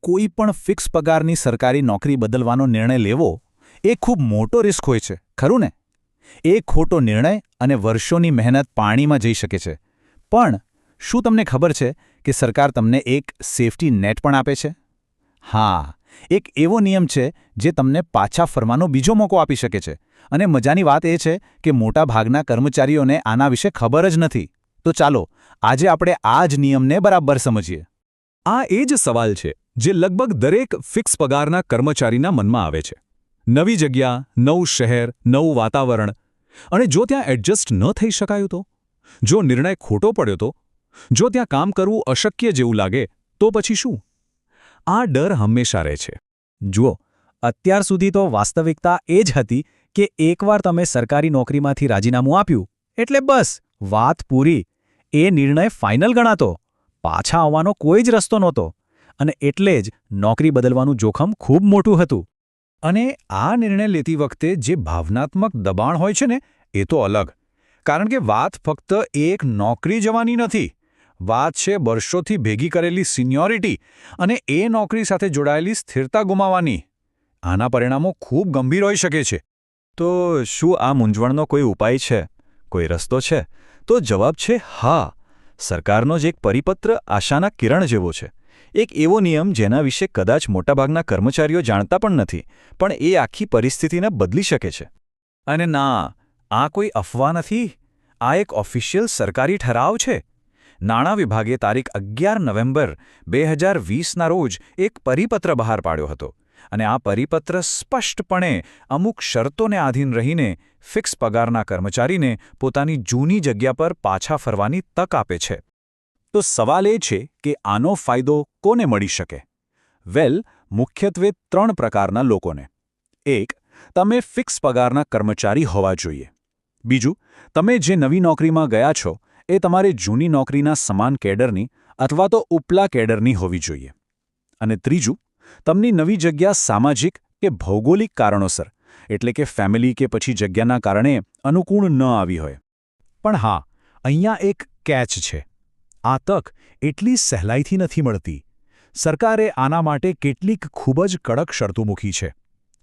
કોઈ પણ ફિક્સ પગારની સરકારી નોકરી બદલવાનો નિર્ણય લેવો એ ખૂબ મોટો રિસ્ક હોય છે, ખરું ને? એક ખોટો નિર્ણય અને વર્ષોની મહેનત પાણીમાં જઈ શકે છે. પણ શું તમને ખબર છે કે સરકાર તમને એક સેફટી નેટ પણ આપે છે? હા, એક એવો નિયમ છે જે તમને પાછા ફરવાનો બીજો મોકો આપી શકે છે. અને મજાની વાત એ છે કે મોટાભાગના કર્મચારીઓને આના વિશે ખબર જ નથી. તો ચાલો આજે આપણે આ જ નિયમને બરાબર સમજીએ. આ એ જ સવાલ છે જે લગભગ દરેક ફિક્સ પગારના કર્મચારીના મનમાં આવે છે. નવી જગ્યા, નવું શહેર, નવું વાતાવરણ, અને જો ત્યાં એડજસ્ટ ન થઈ શકાયું તો? જો નિર્ણય ખોટો પડ્યો તો? જો ત્યાં કામ કરવું અશક્ય જેવું લાગે તો પછી શું? આ ડર હંમેશા રહે છે. જુઓ, અત્યાર સુધી તો વાસ્તવિકતા એ જ હતી કે એકવાર તમે સરકારી નોકરીમાંથી રાજીનામું આપ્યું એટલે બસ વાત પૂરી. એ નિર્ણય ફાઇનલ ગણાતો. પાછા આવવાનો કોઈ જ રસ્તો નહોતો. અને એટલે જ નોકરી બદલવાનું જોખમ ખૂબ મોટું હતું. અને આ નિર્ણય લેતી વખતે જે ભાવનાત્મક દબાણ હોય છે ને, એ તો અલગ. કારણ કે વાત ફક્ત એક નોકરી જવાની નથી. વાત છે વર્ષોથી ભેગી કરેલી સિનિયોરિટી અને એ નોકરી સાથે જોડાયેલી સ્થિરતા ગુમાવવાની. આના પરિણામો ખૂબ ગંભીર હોઈ શકે છે. તો શું આ મૂંઝવણનો કોઈ ઉપાય છે? કોઈ રસ્તો છે? તો જવાબ છે હા. સરકારનો જ એક પરિપત્ર આશાના કિરણ જેવો છે. એક એવો નિયમ જેના વિશે કદાચ મોટાભાગના કર્મચારીઓ જાણતા પણ નથી, પણ એ આખી પરિસ્થિતિને બદલી શકે છે. અને ના, આ કોઈ અફવા નથી. આ એક ઓફિશિયલ સરકારી ઠરાવ છે. નાણાં વિભાગે તારીખ 11 નવેમ્બર 2020ના રોજ એક પરિપત્ર બહાર પાડ્યો હતો. અને આ પરિપત્ર સ્પષ્ટપણે અમુક શરતોને આધીન રહીને ફિક્સ પગારના કર્મચારીને પોતાની જૂની જગ્યા પર પાછા ફરવાની તક આપે છે. તો સવાલ એ છે કે આનો ફાયદો કોને મળી શકે? મુખ્યત્વે 3 પ્રકારના લોકોને. 1. તમે ફિક્સ પગારના કર્મચારી હોવા જોઈએ. બીજું, તમે જે નવી નોકરીમાં ગયા છો એ તમારે જૂની નોકરીના સમાન કેડરની અથવા તો ઉપલા કેડરની હોવી જોઈએ. અને ત્રીજું, તમને નવી જગ્યા સામાજિક કે ભૌગોલિક કારણોસર, એટલે કે ફેમિલી કે પછી જગ્યાના કારણે અનુકૂળ ન આવી હોય. પણ હા, અહીંયા એક કેચ છે. આ તક એટલી સહેલાઈથી નથી મળતી. સરકારે આના માટે કેટલીક ખૂબ જ કડક શરતો મૂકી છે.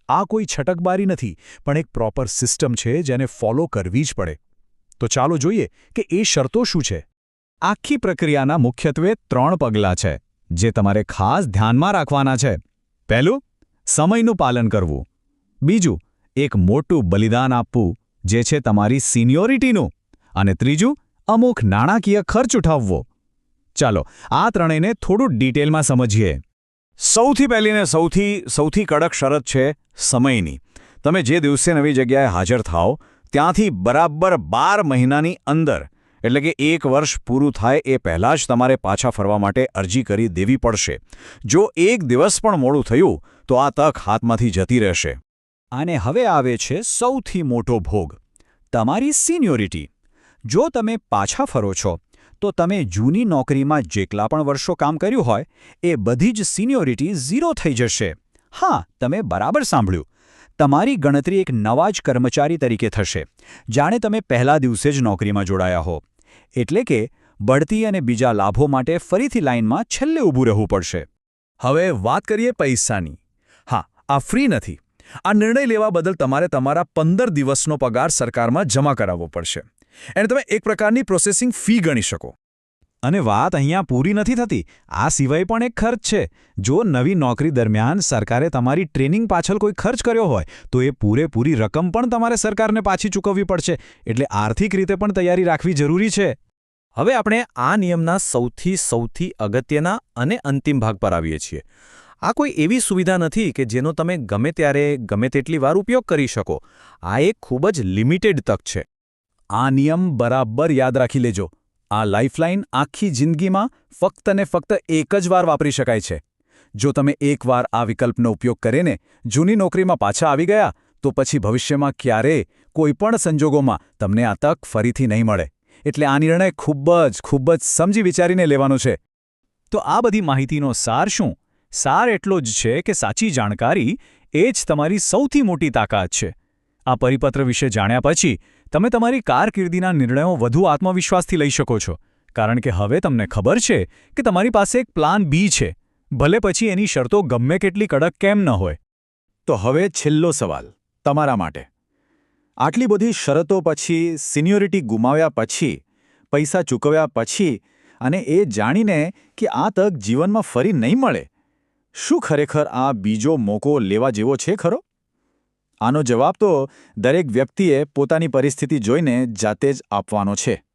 આ કોઈ છટકબારી નથી, પણ એક પ્રોપર સિસ્ટમ છે જેને ફોલો કરવી જ પડે. તો ચાલો જોઈએ કે એ શરતો શું છે. આખી પ્રક્રિયાના મુખ્યત્વે 3 પગલાં છે જે તમારે ખાસ ધ્યાનમાં રાખવાના છે. પહેલું, સમયનું પાલન કરવું. બીજું, એક મોટું બલિદાન આપવું જે છે તમારી સિનિયોરિટીનું. અને ત્રીજું, અમુક નાણાકીય ખર્ચ ઉઠાવવો. ચાલો આ ત્રણેયને થોડું ડિટેલમાં સમજીએ. સૌથી પહેલી ને સૌથી કડક શરત છે સમયની. તમે જે દિવસે નવી જગ્યાએ હાજર થાઓ ત્યાંથી બરાબર 12 મહિનાની અંદર, એટલે કે 1 વર્ષ પૂરું થાય એ પહેલાં જ તમારે પાછા ફરવા માટે અરજી કરી દેવી પડશે. જો એક દિવસ પણ મોડું થયું તો આ તક હાથમાંથી જતી રહેશે. અને હવે આવે છે સૌથી મોટો ભોગ, તમારી સિનિયોરિટી. જો તમે પાછા ફરો છો તો તમે જૂની નોકરીમાં જેટલા પણ વર્ષો કામ કર્યું હોય એ બધી જ સિનિયોરિટી 0 થઈ જશે. હા, તમે બરાબર સાંભળ્યું. તમારી ગણતરી એક નવા જ કર્મચારી તરીકે થશે, જાણે તમે પહેલા દિવસે જ નોકરીમાં જોડાયા હો. એટલે કે બઢતી અને બીજા લાભો માટે ફરીથી લાઇનમાં છેલ્લે ઊભું રહેવું પડશે. હવે વાત કરીએ પૈસાની. હા, આ ફ્રી નથી. આ નિર્ણય લેવા બદલ તમારે તમારા 15 દિવસનો પગાર સરકારમાં જમા કરાવવો પડશે. એને તમે એક પ્રકારની પ્રોસેસિંગ ફી ગણી શકો. અને વાત અહીંયા પૂરી નથી થતી. આ સિવાય પણ એક ખર્ચ છે. જો નવી નોકરી દરમિયાન સરકારે તમારી ટ્રેનિંગ પાછળ કોઈ ખર્ચ કર્યો હોય તો એ પૂરેપૂરી રકમ પણ તમારે સરકારને પાછી ચૂકવવી પડશે. એટલે આર્થિક રીતે પણ તૈયારી રાખવી જરૂરી છે. હવે આપણે આ નિયમના સૌથી અગત્યના અને અંતિમ ભાગ પર આવીએ છીએ. આ કોઈ એવી સુવિધા નથી કે જેનો તમે ગમે ત્યારે ગમે તેટલી વાર ઉપયોગ કરી શકો. આ એક ખૂબ જ લિમિટેડ તક છે. આ નિયમ બરાબર યાદ રાખી લેજો. આ લાઇફલાઇન આખી જિંદગીમાં ફક્ત ને ફક્ત એક જ વાર વાપરી શકાય છે. જો તમે એકવાર આ વિકલ્પનો ઉપયોગ કરીને જૂની નોકરીમાં પાછા આવી ગયા તો પછી ભવિષ્યમાં ક્યારેય કોઈપણ સંજોગોમાં તમને આ તક ફરીથી નહીં મળે. એટલે આ નિર્ણય ખૂબ જ સમજી વિચારીને લેવાનો છે. તો આ બધી માહિતીનો સાર શું? સાર એટલો જ છે કે સાચી જાણકારી એ જ તમારી સૌથી મોટી તાકાત છે. આ પરિપત્ર વિશે જાણ્યા પછી તમે તમારી કારકિર્દીના નિર્ણયો વધુ આત્મવિશ્વાસથી લઈ શકો છો. કારણ કે હવે તમને ખબર છે કે તમારી પાસે એક પ્લાન બી છે. ભલે પછી એની શરતો ગમે કેટલી કડક કેમ ન હોય. તો હવે છેલ્લો સવાલ તમારા માટે. આટલી બધી શરતો પછી, સિનિયોરિટી ગુમાવ્યા પછી, પૈસા ચૂકવ્યા પછી અને એ જાણીને કે આ તક જીવનમાં ફરી નહીં મળે, શું ખરેખર આ બીજો મોકો લેવા જેવો છે ખરો? આનો જવાબ તો દરેક વ્યક્તિએ પોતાની પરિસ્થિતિ જોઈને જાતે જ આપવાનો છે.